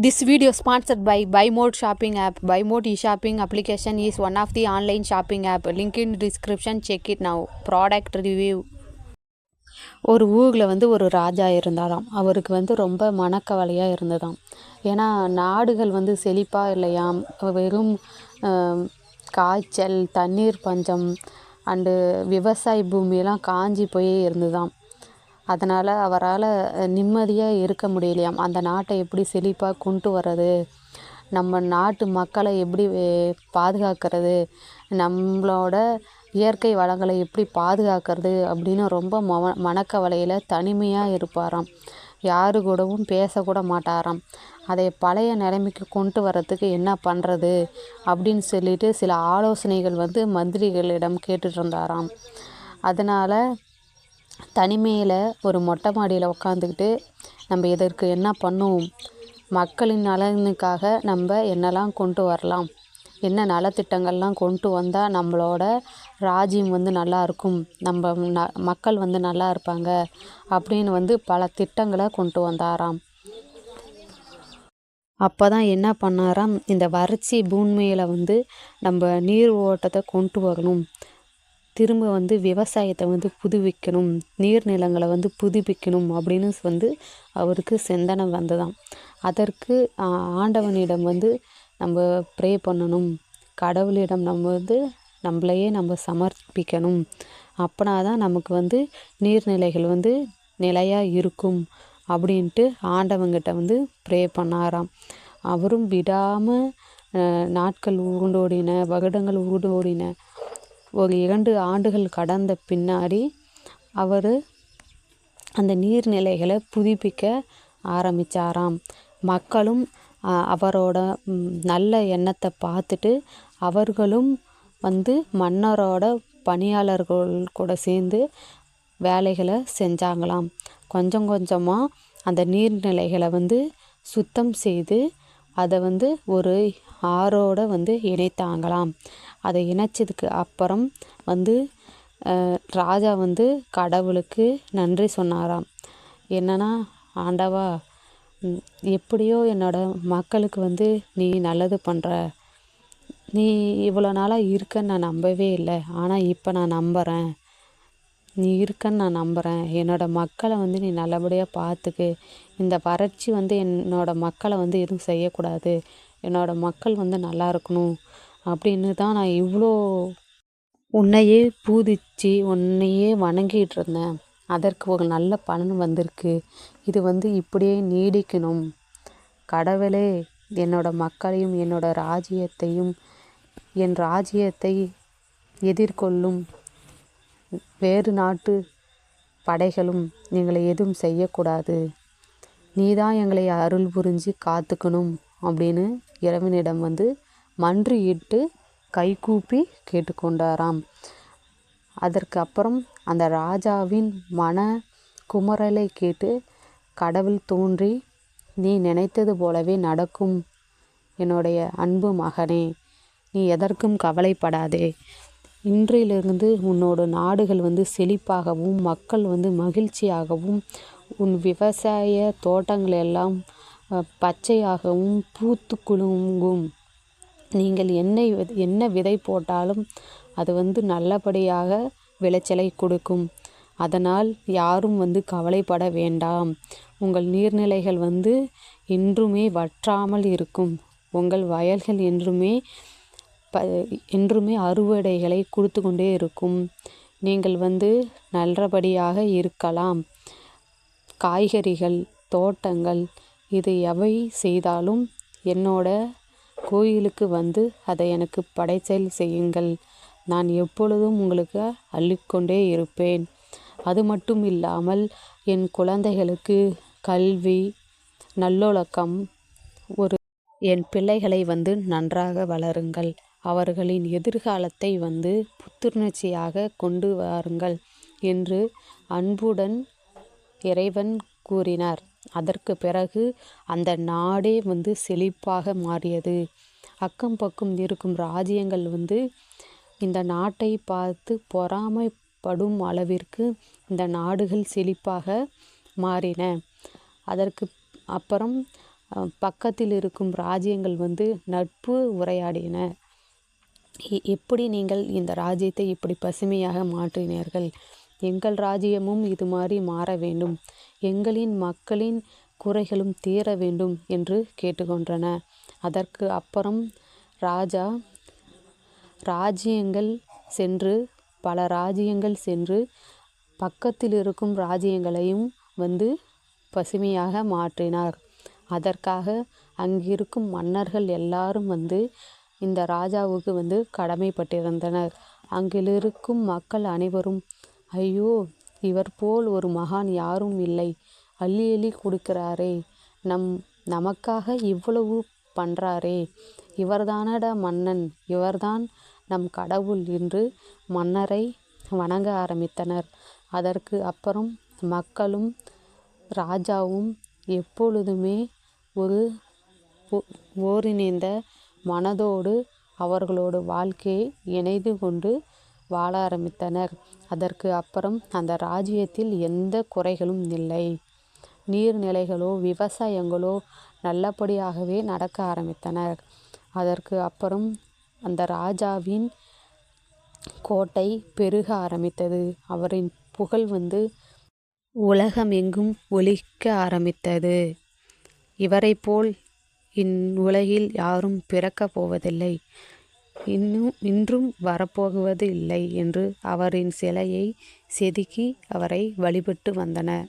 This video sponsored by BuyMode shopping app. BuyMode e-shopping application is one of the online shopping app. Link in description. Check it now. Product review. ஒரு ஊரில் ஒரு ராஜா இருந்தாராம். அவருக்கு ரொம்ப மனக்கவலையாக இருந்ததாம். ஏன்னா நாடுகள் செழிப்பாக இல்லையாம். வெறும் காய்ச்சல், தண்ணீர் பஞ்சம் அண்டு விவசாய பூமியெல்லாம் காஞ்சி போய் இருந்துதாம். அதனால் அவரால் நிம்மதியாக இருக்க முடியலையாம். அந்த நாட்டை எப்படி செழிப்பாக கொண்டு வர்றது, நம்ம நாட்டு மக்களை எப்படி பாதுகாக்கிறது, நம்மளோட இயற்கை வளங்களை எப்படி பாதுகாக்கிறது அப்படின்னு ரொம்ப மனக்கவலையில் தனிமையாக இருப்பாராம். யாரு கூடவும் பேசக்கூட மாட்டாராம். அதை பழைய நிலைமைக்கு கொண்டு வர்றதுக்கு என்ன பண்ணுறது அப்படின்னு சொல்லிட்டு சில ஆலோசனைகள் மந்திரிகளிடம் கேட்டுட்டு இருந்தாராம். அதனால் தனிமையில் ஒரு மொட்டை மாடியில் உட்காந்துக்கிட்டு நம்ம இதற்கு என்ன பண்ணுவோம், மக்களின் நலனுக்காக நம்ம என்னெல்லாம் கொண்டு வரலாம், என்ன நலத்திட்டங்கள்லாம் கொண்டு வந்தால் நம்மளோட ராஜ்யம் நல்லா இருக்கும், நம்ம மக்கள் நல்லா இருப்பாங்க அப்படின்னு பல திட்டங்களை கொண்டு வந்தாராம். அப்போ தான் என்ன பண்ணாராம், இந்த வறட்சி பூமியில் நம்ம நீர் ஓட்டத்தை கொண்டு வரணும், திரும்ப விவசாயத்தை புதுப்பிக்கணும், நீர்நிலங்களை புதுப்பிக்கணும் அப்படின்னு அவருக்கு சிந்தனை வந்ததாம். அதற்கு ஆண்டவனிடம் நம்ம ப்ரே பண்ணணும், கடவுளிடம் நம்ம நம்மளையே நம்ம சமர்ப்பிக்கணும். அப்படின்னா தான் நமக்கு நீர்நிலைகள் நிலையாக இருக்கும் அப்படின்ட்டு ஆண்டவங்கிட்ட ப்ரே பண்ணாராம். அவரும் விடாமல் நாட்கள் உருண்டோடின, வருடங்கள் உருண்டோடின. ஒரு 2 ஆண்டுகள் கடந்த பின்னாடி அவர் அந்த நீர்நிலைகளை புதுப்பிக்க ஆரம்பித்தாராம். மக்களும் அவரோட நல்ல எண்ணத்தை பார்த்துட்டு அவர்களும் மன்னரோட பணியாளர்கள் கூட சேர்ந்து வேலைகளை செஞ்சாங்களாம். கொஞ்சம் கொஞ்சமாக அந்த நீர்நிலைகளை சுத்தம் செய்து அதை ஒரு ஆறோட இணைத்தாங்களாம். அதை இணைச்சதுக்கு அப்புறம் ராஜா கடவுளுக்கு நன்றி சொன்னாராம். என்னன்னா, ஆண்டவா, எப்படியோ என்னோட மக்களுக்கு நீ நல்லது பண்ணுற, நீ இவ்வளோ நாளாக இருக்கன்னு நான் நம்பவே இல்லை, ஆனால் இப்போ நான் நம்புகிறேன், நீ இருக்கன்னு நான் நம்புகிறேன். என்னோடய மக்களை நீ நல்லபடியாக பார்த்துக்கு. இந்த வறட்சி என்னோட மக்களை எதுவும் செய்யக்கூடாது, என்னோடய மக்கள் நல்லா இருக்கணும் அப்படின்னு தான் நான் இவ்வளோ உன்னையே பூதிச்சு உன்னையே வணங்கிட்டு இருந்தேன். அதற்கு ஒரு நல்ல பலன் வந்திருக்கு. இது இப்படியே நீடிக்கணும். கடவுளே, என்னோட மக்களையும் என்னோட ராஜ்யத்தையும் என் ராஜ்யத்தை எதிர்கொள்ளும் வேறு நாட்டு படைகளும் எங்களை எதுவும் செய்யக்கூடாது, நீதான் எங்களை அருள் புரிஞ்சு காத்துக்கணும் அப்படின்னு இறைவனிடம் மன்றியிட்டு கைகூப்பி கேட்டுக்கொண்டாராம். அதற்கு அப்புறம் அந்த ராஜாவின் மன குமரலை கேட்டு கடவுள் தோன்றி, நீ நினைத்தது போலவே நடக்கும் என்னுடைய அன்பு மகனே, நீ எதற்கும் கவலைப்படாதே, இன்றிலிருந்து உன்னோட நாடுகள் செழிப்பாகவும் மக்கள் மகிழ்ச்சியாகவும் உன் விவசாய தோட்டங்கள் எல்லாம் பச்சையாகவும் பூத்து குலுங்கும். நீங்கள் என்ன விதை போட்டாலும் அது நல்லபடியாக விளைச்சலை கொடுக்கும். அதனால் யாரும் கவலைப்பட வேண்டாம். உங்கள் நீர்நிலைகள் என்றுமே வற்றாமல் இருக்கும். உங்கள் வயல்கள் என்றுமே அறுவடைகளை கொடுத்து கொண்டே இருக்கும். நீங்கள் நல்லபடியாக இருக்கலாம். காய்கறிகள், தோட்டங்கள் இது எவை செய்தாலும் என்னோட கோயிலுக்கு அதை எனக்கு படைச்சல் செய்யுங்கள். நான் எப்பொழுதும் உங்களுக்கு அள்ளிக்கொண்டே இருப்பேன். அது மட்டும் இல்லாமல் என் குழந்தைகளுக்கு கல்வி, நல்லொழுக்கம், என் பிள்ளைகளை நன்றாக வளருங்கள். அவர்களின் எதிர்காலத்தை புத்துணர்ச்சியாக கொண்டு வாருங்கள் என்று அன்புடன் இறைவன் கூறினார். அதற்கு பிறகு அந்த நாடே செழிப்பாக மாறியது. அக்கம் பக்கம் இருக்கும் ராஜ்யங்கள் இந்த நாட்டை பார்த்து பொறாமைப்படும் அளவிற்கு இந்த நாடுகள் செழிப்பாக மாறின. அதற்கு அப்புறம் பக்கத்தில் இருக்கும் ராஜ்யங்கள் வந்து நட்பு உரையாடின. எப்படி நீங்கள் இந்த ராஜ்யத்தை இப்படி பசுமையாக மாற்றினீர்கள்? எங்கள் ராஜ்யமும் இது மாதிரி மாற வேண்டும், எங்களின் மக்களின் குறைகளும் தீர வேண்டும் என்று கேட்டுக்கொண்டன. அதற்கு அப்புறம் ராஜா ராஜ்யங்கள் சென்று பல ராஜ்யங்கள் சென்று பக்கத்தில் இருக்கும் ராஜ்யங்களையும் வந்து பசுமையாக மாற்றினார். அதற்காக அங்கிருக்கும் மன்னர்கள் எல்லாரும் வந்து இந்த ராஜாவுக்கு வந்து கடமைப்பட்டிருந்தனர். அங்கிருக்கும் மக்கள் அனைவரும், ஐயோ, இவர் போல் ஒரு மகான் யாரும் இல்லை, அள்ளி அள்ளி கொடுக்கிறாரே, நமக்காக இவ்வளவு பண்ணுறாரே, இவர்தானடா மன்னன், இவர்தான் நம் கடவுள் என்று மன்னரை வணங்க ஆரம்பித்தனர். அதற்கு அப்புறம் மக்களும் ராஜாவும் எப்பொழுதுமே ஒரு ஒருங்கிணைந்த மனதோடு அவர்களோட வாழ்க்கையை இணைந்து கொண்டு வாழ ஆரம்பித்தனர். அதற்கு அப்புறம் அந்த ராஜ்யத்தில் எந்த குறைகளும் இல்லை. நீர்நிலைகளோ விவசாயங்களோ நல்லபடியாகவே நடக்க ஆரம்பித்தனர். அதற்கு அப்புறம் அந்த ராஜாவின் கோட்டை பெருக ஆரம்பித்தது. அவரின் புகழ் வந்து உலகமெங்கும் ஒலிக்க ஆரம்பித்தது. இவரை போல் உலகில் யாரும் பிறக்கப் போவதில்லை, இன்றும் வரப்போவது இல்லை என்று அவரின் சிலையை செதுக்கி அவரை வழிபட்டு வந்தனர்.